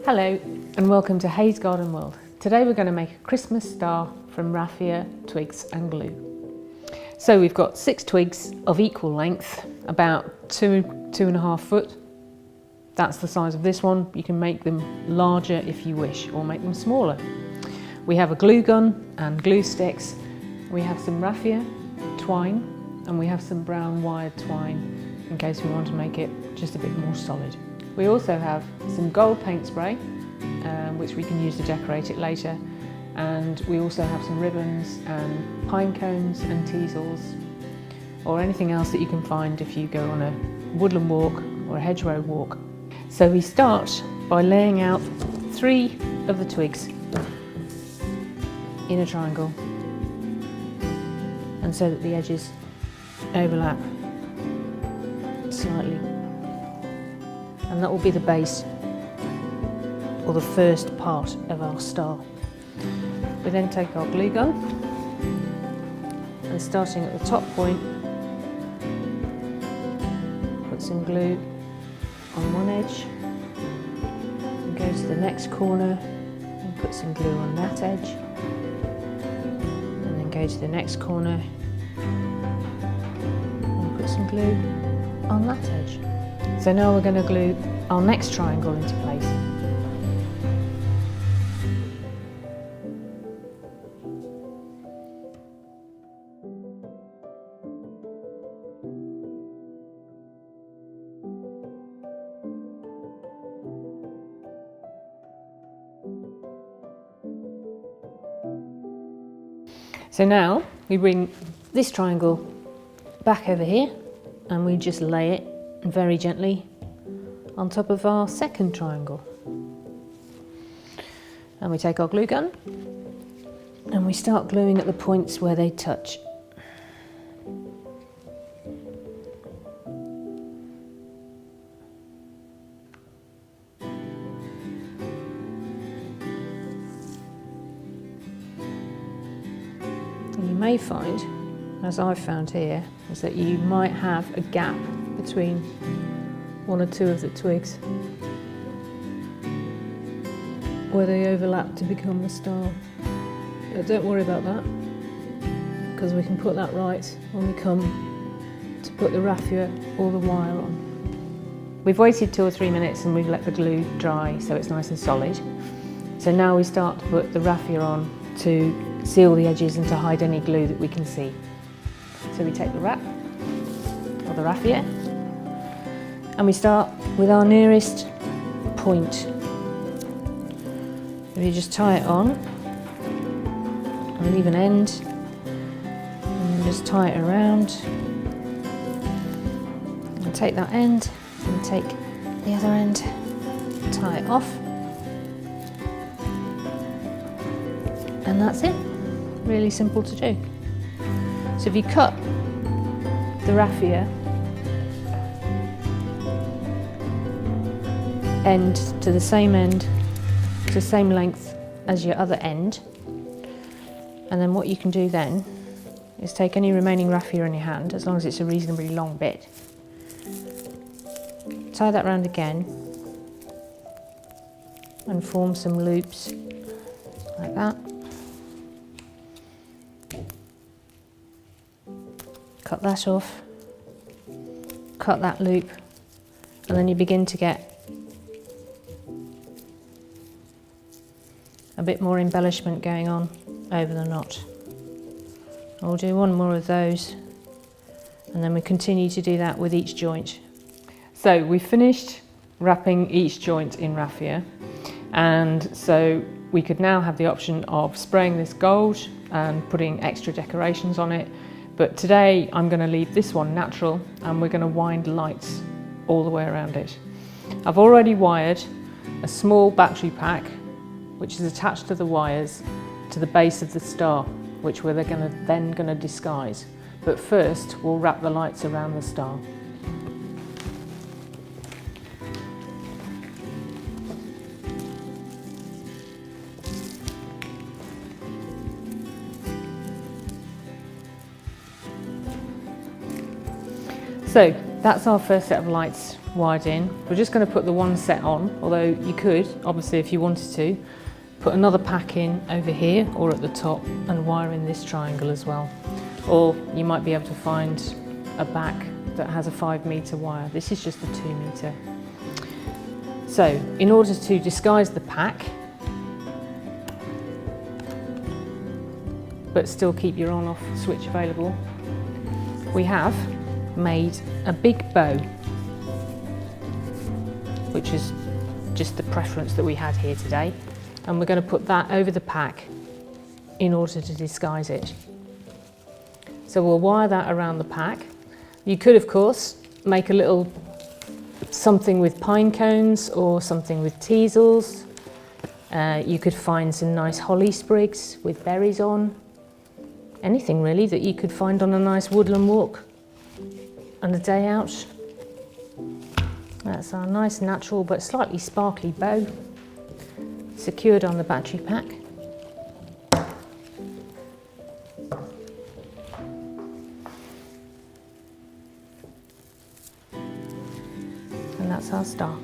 Hello and welcome to Hayes Garden World. Today we're going to make a Christmas star from raffia, twigs and glue. So we've got 6 twigs of equal length, about 2.5 foot. That's the size of this one. You can make them larger if you wish, or make them smaller. We have a glue gun and glue sticks. We have some raffia, twine, and we have some brown wired twine in case we want to make it just a bit more solid. We also have some gold paint spray, which we can use to decorate it later. And we also have some ribbons and pine cones and teasels, or anything else that you can find if you go on a woodland walk or a hedgerow walk. So we start by laying out 3 of the twigs in a triangle, and so that the edges overlap slightly. And that will be the base, or the first part of our star. We then take our glue gun and, starting at the top point, put some glue on one edge and go to the next corner and put some glue on that edge, and then go to the next corner and put some glue on that edge. So now we're going to glue our next triangle into place. So now we bring this triangle back over here and we just lay it very gently on top of our second triangle. And we take our glue gun and we start gluing at the points where they touch. You may find, as I've found here, is that you might have a gap between 1 or 2 of the twigs where they overlap to become the star. But don't worry about that, because we can put that right when we come to put the raffia or the wire on. We've waited 2 or 3 minutes and we've let the glue dry so it's nice and solid. So now we start to put the raffia on to seal the edges and to hide any glue that we can see. So we take the wrap, or the raffia, and we start with our nearest point. If you just tie it on and leave an end, and just tie it around, and take that end and take the other end, tie it off, and that's it. Really simple to do. So if you cut the raffia end to the same end, to the same length as your other end, and then what you can do then is take any remaining raffia in your hand, as long as it's a reasonably long bit, tie that round again and form some loops like that. Cut that off, cut that loop, and then you begin to get a bit more embellishment going on over the knot. I'll do one more of those, and then we continue to do that with each joint. So we've finished wrapping each joint in raffia, and so we could now have the option of spraying this gold and putting extra decorations on it. But today I'm going to leave this one natural, and we're going to wind lights all the way around it. I've already wired a small battery pack, which is attached to the wires to the base of the star, which we're then going to disguise. But first we'll wrap the lights around the star. So that's our first set of lights wired in. We're just going to put the one set on, although you could, obviously if you wanted to, put another pack in over here or at the top and wire in this triangle as well. Or you might be able to find a back that has a 5-metre wire. This is just a 2-metre. So in order to disguise the pack, but still keep your on-off switch available, we have made a big bow, which is just the preference that we had here today, and we're going to put that over the pack in order to disguise it. So we'll wire that around the pack. You could of course make a little something with pine cones or something with teasels. You could find some nice holly sprigs with berries on. Anything really that you could find on a nice woodland walk and a day out. That's our nice natural but slightly sparkly bow, secured on the battery pack. And that's our star.